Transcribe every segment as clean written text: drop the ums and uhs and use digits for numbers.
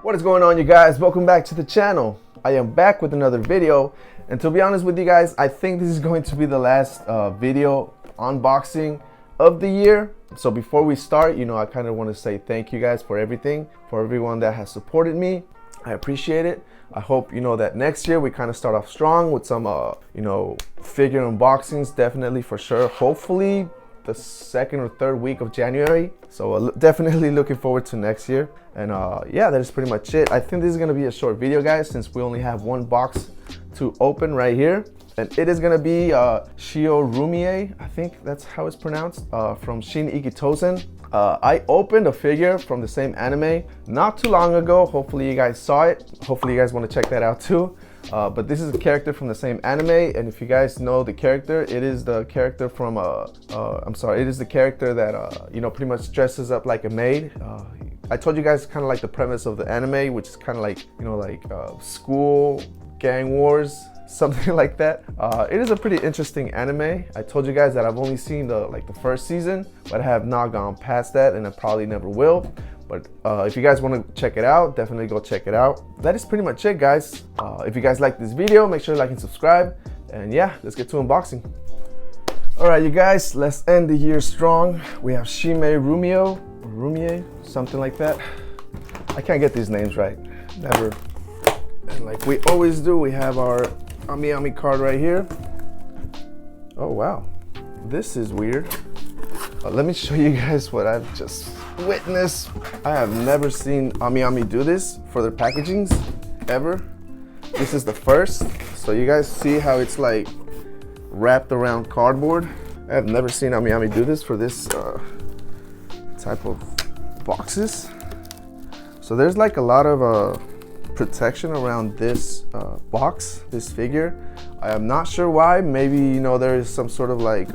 What is going on, you guys? Welcome back to the channel. I am back with another video, and to be honest with you guys, I think this is going to be the last video unboxing of the year. So before we start, I kind of want to say thank you guys for everything, for everyone that has supported me. I appreciate it. I hope that next year we kind of start off strong with some figure unboxings, definitely, for sure. Hopefully the second or third week of January. So definitely looking forward to next year. And yeah, that is pretty much it. I think this is gonna be a short video, guys, since we only have one box to open right here. And it is gonna be Ryomou, I think that's how it's pronounced, from Shin Ikitosen. I opened a figure from the same anime not too long ago. Hopefully you guys saw it. Hopefully you guys want to check that out too. But this is a character from the same anime, and if you guys know the character, it is the character from it is the character that pretty much dresses up like a maid. I told you guys kind of like the premise of the anime, which is kind of like school gang wars, something like that. It is a pretty interesting anime. I told you guys that I've only seen the first season, but I have not gone past that, and I probably never will. But if you guys want to check it out, definitely go check it out. That is pretty much it, guys. If you guys like this video, make sure to like and subscribe. And yeah, let's get to unboxing. All right, you guys, let's end the year strong. We have Shimei, Ryomou, something like that. I can't get these names right, never. And like we always do, we have our Ami card right here. Oh wow, this is weird. Let me show you guys what I've just witnessed. I have never seen Ami do this for their packagings ever. This is the first. So you guys see how it's like wrapped around cardboard. I have never seen Ami do this for this type of boxes. So there's like a lot of protection around this box, this figure. I am not sure why. Maybe there is some sort of like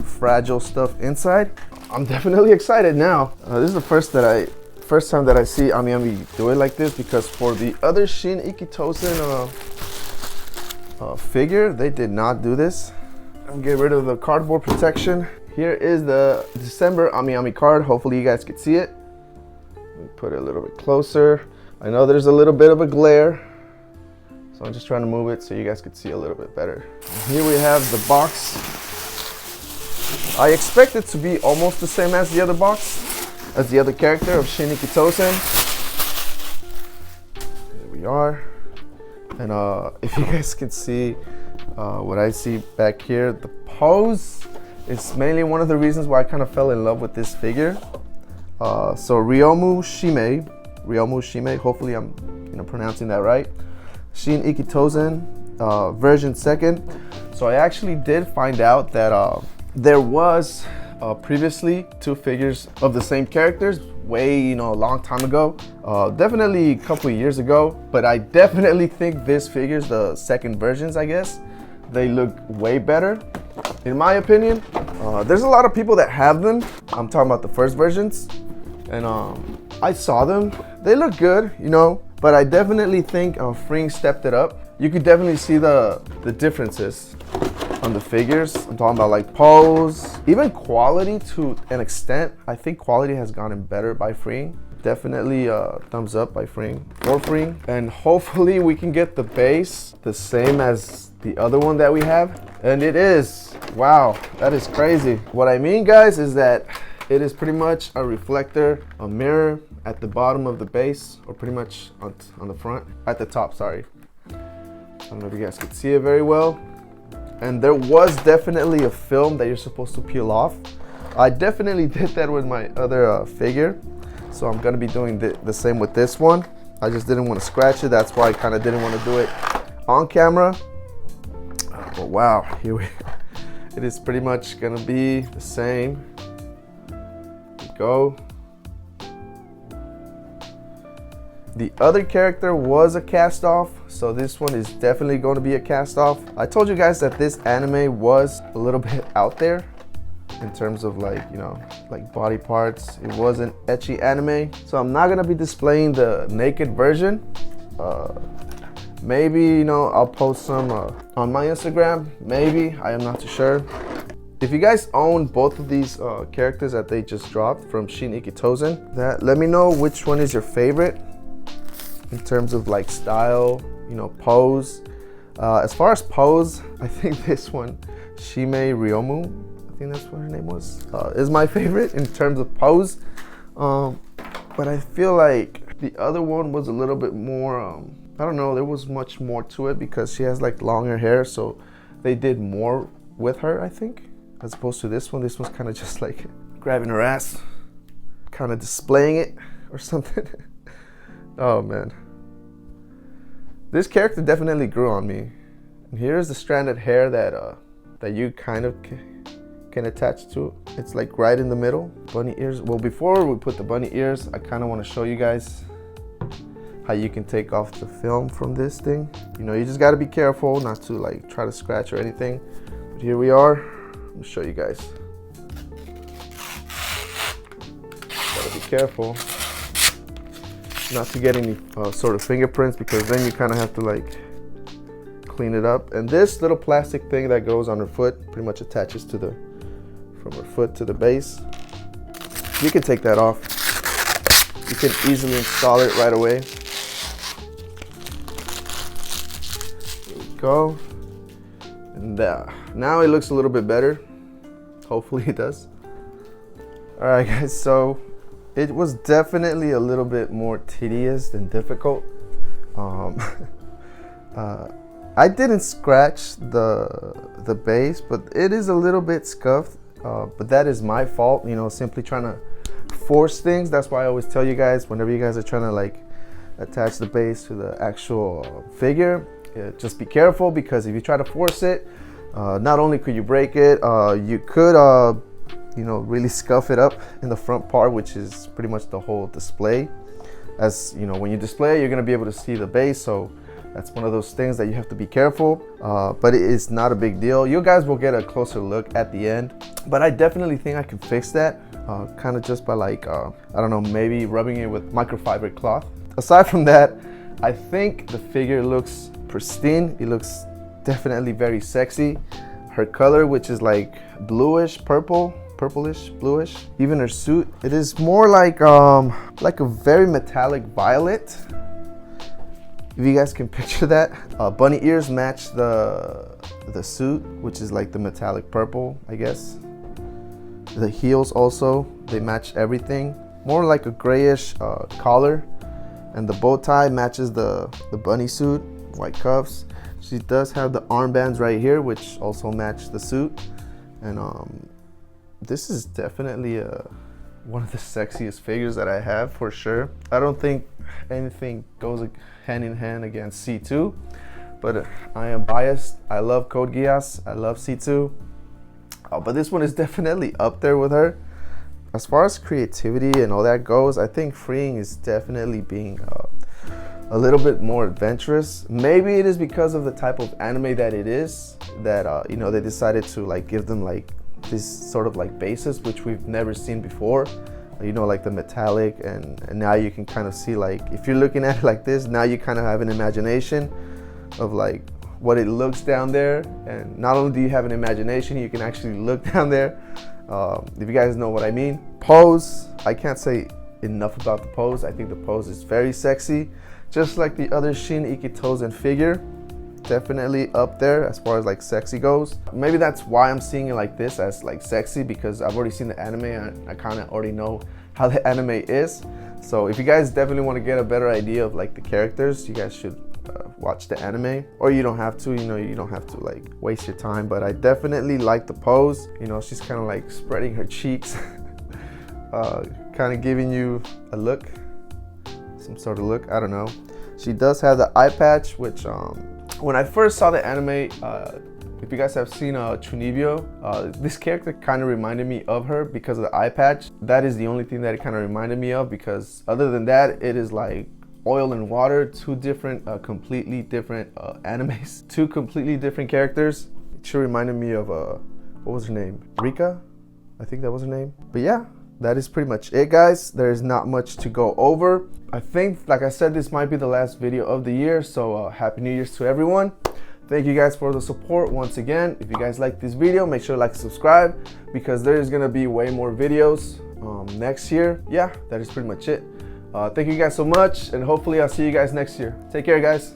fragile stuff inside. I'm definitely excited now. This is the first time that I see Ami do it like this, because for the other Shin Ikitosen figure, they did not do this. I'm get rid of the cardboard protection. Here is the December Ami card. Hopefully you guys can see it. Let me put it a little bit closer. I know there's a little bit of a glare, so I'm just trying to move it so you guys could see a little bit better. Here we have the box. I expect it to be almost the same as the other box, as the other character of Shin Ikitosen. There we are. And if you guys can see what I see back here, the pose is mainly one of the reasons why I kind of fell in love with this figure. So Ryomou Shimei, hopefully I'm pronouncing that right. Shin Ikitosen, version 2nd. So I actually did find out that there was previously 2 figures of the same characters way a long time ago, definitely a couple of years ago, but I definitely think this figure's the second versions. I guess they look way better in my opinion. There's a lot of people that have them. I'm talking about the first versions, and I saw them. They look good, but I definitely think Freeing stepped it up. You could definitely see the differences on the figures. I'm talking about like pose, even quality to an extent. I think quality has gotten better by Freeing. Definitely thumbs up by Freeing, for Freeing. And hopefully we can get the base the same as the other one that we have. And it is. Wow, that is crazy. What I mean, guys, is that it is pretty much a reflector, a mirror at the bottom of the base, or pretty much on the front, at the top, sorry. I don't know if you guys can see it very well. And there was definitely a film that you're supposed to peel off. I definitely did that with my other figure. So I'm gonna be doing the same with this one. I just didn't want to scratch it. That's why I kind of didn't want to do it on camera. But wow, it is pretty much gonna be the same. Go. The other character was a cast off, so this one is definitely going to be a cast off. I told you guys that this anime was a little bit out there in terms of like body parts. It was an ecchi anime, so I'm not gonna be displaying the naked version. Maybe I'll post some on my Instagram, maybe. I am not too sure. If you guys own both of these characters that they just dropped from Shin Ikitosen, let me know which one is your favorite. in terms of like style, you know, pose. As far as pose, I think this one, Shimei Ryomou, I think that's what her name was, is my favorite in terms of pose. But I feel like the other one was a little bit more, I don't know, there was much more to it because she has like longer hair, so they did more with her, I think, as opposed to this one. This one's kind of just like grabbing her ass, kind of displaying it or something. Oh man. This character definitely grew on me. And here's the stranded hair that you kind of can attach to. It's like right in the middle. Bunny ears. Well, before we put the bunny ears, I kind of want to show you guys how you can take off the film from this thing. You know, you just got to be careful not to like try to scratch or anything. But here we are. Let me show you guys. Gotta be careful not to get any sort of fingerprints, because then you kind of have to like clean it up. And this little plastic thing that goes on her foot pretty much attaches to the, from her foot to the base. You can take that off. You can easily install it right away. There we go. And now it looks a little bit better. Hopefully it does. All right guys, so it was definitely a little bit more tedious than difficult. I didn't scratch the base, but it is a little bit scuffed. But that is my fault, you know, simply trying to force things. That's why I always tell you guys, whenever you guys are trying to like attach the base to the actual figure, just be careful, because if you try to force it, not only could you break it, you could you know, really scuff it up in the front part, which is pretty much the whole display. As you know, when you display, you're going to be able to see the base, so that's one of those things that you have to be careful. But it is not a big deal. You guys will get a closer look at the end, but I definitely think I can fix that, kind of just by like I don't know, maybe rubbing it with microfiber cloth. Aside from that, I think the figure looks pristine. It looks definitely very sexy. Her color, which is like bluish purple, purplish bluish. Even her suit, it is more like a very metallic violet, if you guys can picture that. Bunny ears match the suit, which is like the metallic purple, I guess. The heels also, they match everything. More like a grayish collar, and the bow tie matches the bunny suit. White cuffs. She does have the armbands right here, which also match the suit. And this is definitely one of the sexiest figures that I have, for sure. I don't think anything goes hand in hand against C2, but I am biased. I love Code Geass. I love C2. But this one is definitely up there with her. As far as creativity and all that goes, I think Freeing is definitely being a little bit more adventurous. Maybe it is because of the type of anime that it is, that you know, they decided to like give them like this sort of like basis, which we've never seen before. You know, like the metallic, and now you can kind of see, like, if you're looking at it like this, now you kind of have an imagination of like what it looks down there. And not only do you have an imagination, you can actually look down there. If you guys know what I mean. Pose, I can't say enough about the pose. I think the pose is very sexy, just like the other Shin Ikitosen figure. Definitely up there as far as like sexy goes. Maybe that's why I'm seeing it like this, as like sexy, because I've already seen the anime and I kind of already know how the anime is. So if you guys definitely want to get a better idea of like the characters, you guys should watch the anime, or you don't have to, you know, you don't have to like waste your time. But I definitely like the pose. You know, she's kind of like spreading her cheeks, kind of giving you a look, some sort of look, I don't know. She does have the eye patch, which when I first saw the anime, if you guys have seen Chunibyo, this character kind of reminded me of her because of the eye patch. That is the only thing that it kind of reminded me of, because other than that, it is like oil and water, two different, completely different animes, two completely different characters. She reminded me of, what was her name? Rika? I think that was her name. But yeah, that is pretty much it, guys. There's not much to go over. I think, like I said, this might be the last video of the year, so Happy New Year's to everyone. Thank you guys for the support once again. If you guys like this video, make sure to like and subscribe, because there is gonna be way more videos next year. Yeah, that is pretty much it. Thank you guys so much, and hopefully I'll see you guys next year. Take care, guys.